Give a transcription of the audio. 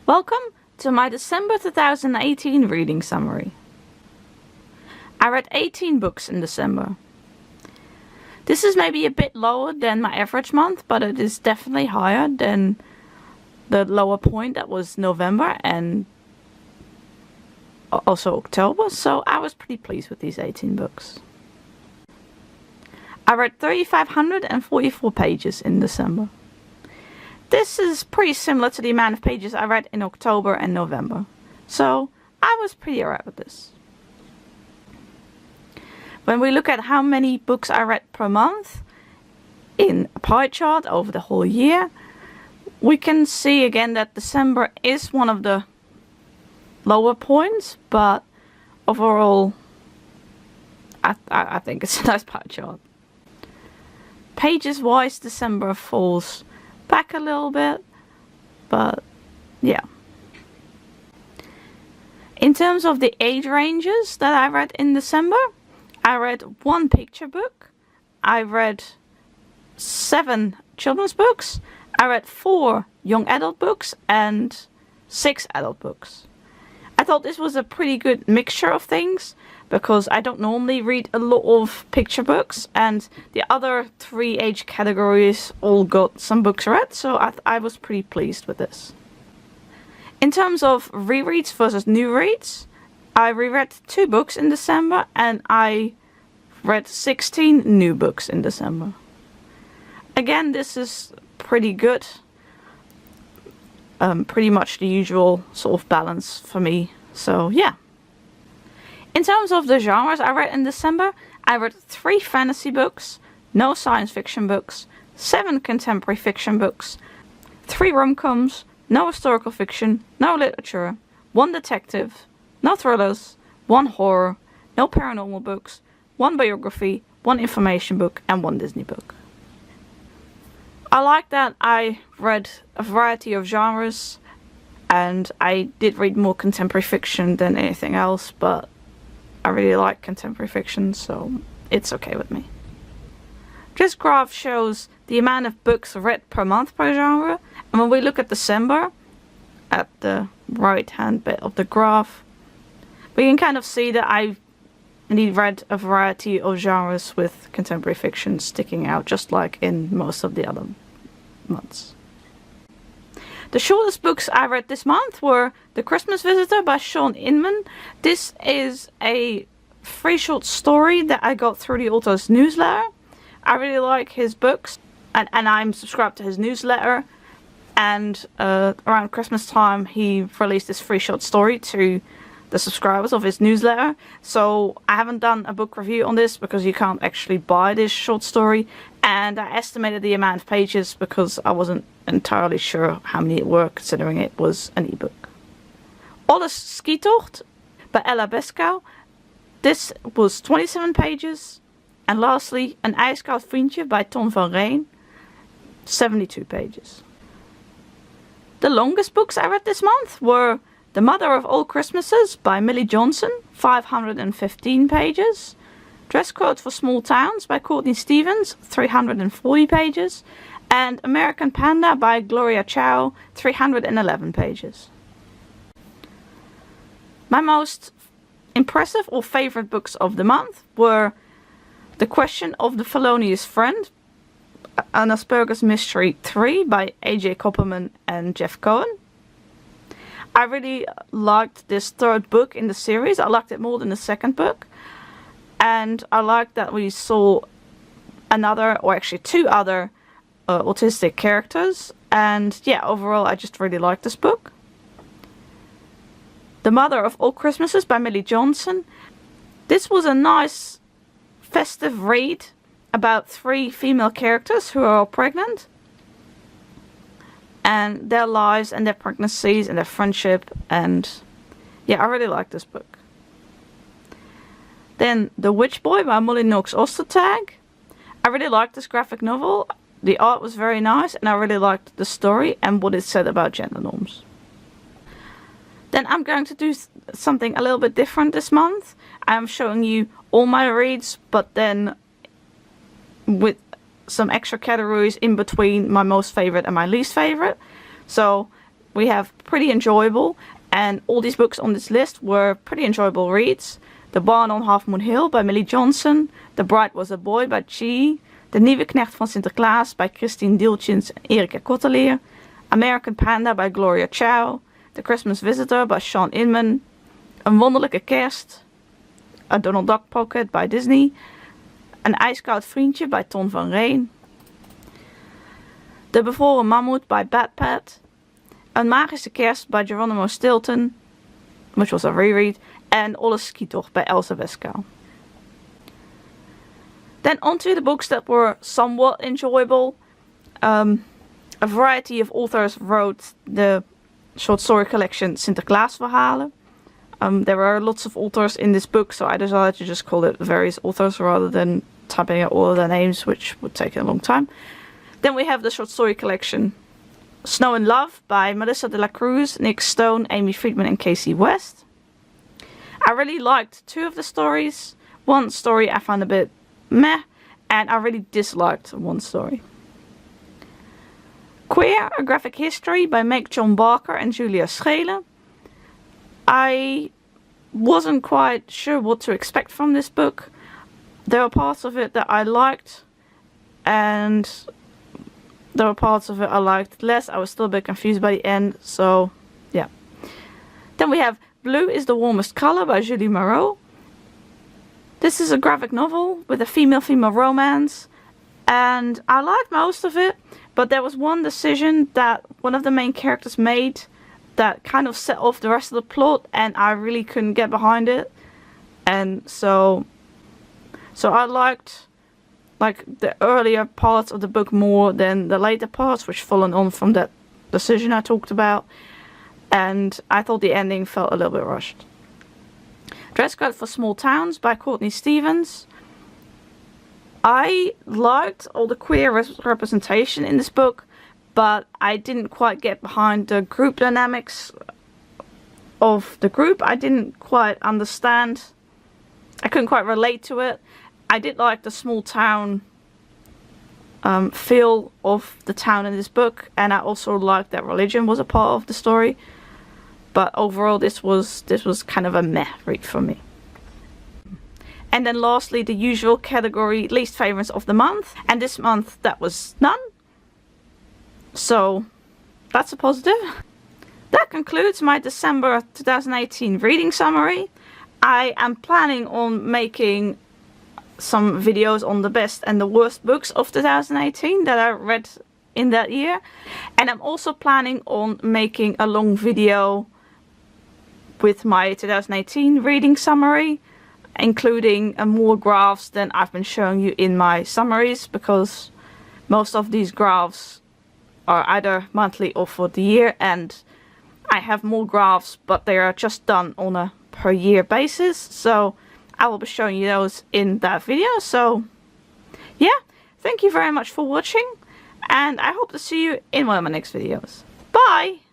Welcome to my December 2018 reading summary. I read 18 books in December. This is maybe a bit lower than my average month, but it is definitely higher than the lower point that was November and also October, so I was pretty pleased with these 18 books. I read 3,544 pages in December. This is pretty similar to the amount of pages I read in October and November, so I was pretty alright with this. When we look at how many books I read per month in a pie chart over the whole year, we can see again that December is one of the lower points, but overall I think it's a nice pie chart. Pages wise, December falls back a little bit, but yeah. In terms of the age ranges that I read in December, I read 1 picture book, I read 7 children's books, I read 4 young adult books and 6 adult books. I thought this was a pretty good mixture of things, because I don't normally read a lot of picture books, and the other 3 age categories all got some books read, so I was pretty pleased with this. In terms of rereads versus new reads, I reread 2 books in December and I read 16 new books in December. Again, this is pretty good. Pretty much the usual sort of balance for me, so yeah. In terms of the genres I read in December, I read 3 fantasy books, no science fiction books, 7 contemporary fiction books, 3 rom-coms, no historical fiction, no literature, 1 detective, no thrillers, 1 horror, no paranormal books, 1 biography, 1 information book and 1 Disney book. I like that I read a variety of genres, and I did read more contemporary fiction than anything else, but I really like contemporary fiction, so it's okay with me. This graph shows the amount of books read per month per genre, and when we look at December, at the right hand bit of the graph, we can kind of see that I indeed read a variety of genres, with contemporary fiction sticking out just like in most of the other months. The shortest books I read this month were The Christmas Visitor by Sean Inman. This is a free short story that I got through the author's newsletter. I really like his books, and I'm subscribed to his newsletter, and around Christmas time he released this free short story to the subscribers of his newsletter. So I haven't done a book review on this because you can't actually buy this short story, and I estimated the amount of pages because I wasn't entirely sure how many it were, considering it was an ebook. Alles Skitocht by Ella Beskow. This was 27 pages. And lastly, Een ijskoud vriendje by Ton van Rijn, 72 pages. The longest books I read this month were The Mother of All Christmases by Millie Johnson, 515 pages. Dress Code for Small Towns by Courtney Stevens, 340 pages. And American Panda by Gloria Chow, 311 pages. My most impressive or favorite books of the month were The Question of the Felonious Friend, An Asperger's Mystery 3 by A.J. Kopperman and Jeff Cohen. I really liked this 3rd book in the series. I liked it more than the 2nd book. And I liked that we saw another, or actually 2 other autistic characters. And yeah, overall I just really liked this book. The Mother of All Christmases by Millie Johnson. This was a nice festive read about 3 female characters who are all pregnant, and their lives and their pregnancies and their friendship, and yeah, I really like this book. Then The Witch Boy by Molly Knox Ostertag. I really liked this graphic novel. The art was very nice, and I really liked the story and what it said about gender norms. Then I'm going to do something a little bit different this month. I'm showing you all my reads, but then with some extra categories in between my most favorite and my least favorite. So we have pretty enjoyable, and all these books on this list were pretty enjoyable reads. The Barn on Half Moon Hill by Millie Johnson, The Bride Was a Boy by Chi, De Nieuwe Knecht van Sinterklaas by Christine Dieltjens en Erika Kottelier, American Panda by Gloria Chow, The Christmas Visitor by Sean Inman, Een Wonderlijke Kerst, A Donald Duck Pocket by Disney, Een IJskoud Vriendje by Ton van Rijn, De Bevroren Mammoet by Bad Pat, Een Magische Kerst by Geronimo Stilton, which was a reread, and Olle Skitoch by Elsa Westkaal. Then onto the books that were somewhat enjoyable. A variety of authors wrote the short story collection Sinterklaasverhalen. There were lots of authors in this book, so I decided to just call it various authors rather than typing out all of their names, which would take a long time. Then we have the short story collection Snow and Love by Melissa de la Cruz, Nick Stone, Amy Friedman and Casey West. I really liked two of the stories. One story I found a bit meh, and I really disliked one story. Queer, A Graphic History by Meg John Barker and Julia Schelen. I wasn't quite sure what to expect from this book. There were parts of it that I liked, and there were parts of it I liked less. I was still a bit confused by the end, so yeah. Then we have Blue is the Warmest Color by Julie Moreau. This is a graphic novel with a female-female romance, and I liked most of it, but there was one decision that one of the main characters made that kind of set off the rest of the plot, and I really couldn't get behind it. And so I liked like the earlier parts of the book more than the later parts, which followed on from that decision I talked about, and I thought the ending felt a little bit rushed. Dress Code for Small Towns by Courtney Stevens. I liked all the queer representation in this book, but I didn't quite get behind the group dynamics of the group. I didn't quite understand. I couldn't quite relate to it. I did like the small town feel of the town in this book, and I also liked that religion was a part of the story. But overall, this was kind of a meh read for me. And then lastly, the usual category, least favorites of the month. And this month, that was none. So, that's a positive. That concludes my December 2018 reading summary. I am planning on making some videos on the best and the worst books of 2018 that I read in that year. And I'm also planning on making a long video with my 2018 reading summary, including more graphs than I've been showing you in my summaries, because most of these graphs are either monthly or for the year, and I have more graphs, but they are just done on a per year basis, so I will be showing you those in that video. So yeah, thank you very much for watching, and I hope to see you in one of my next videos. Bye!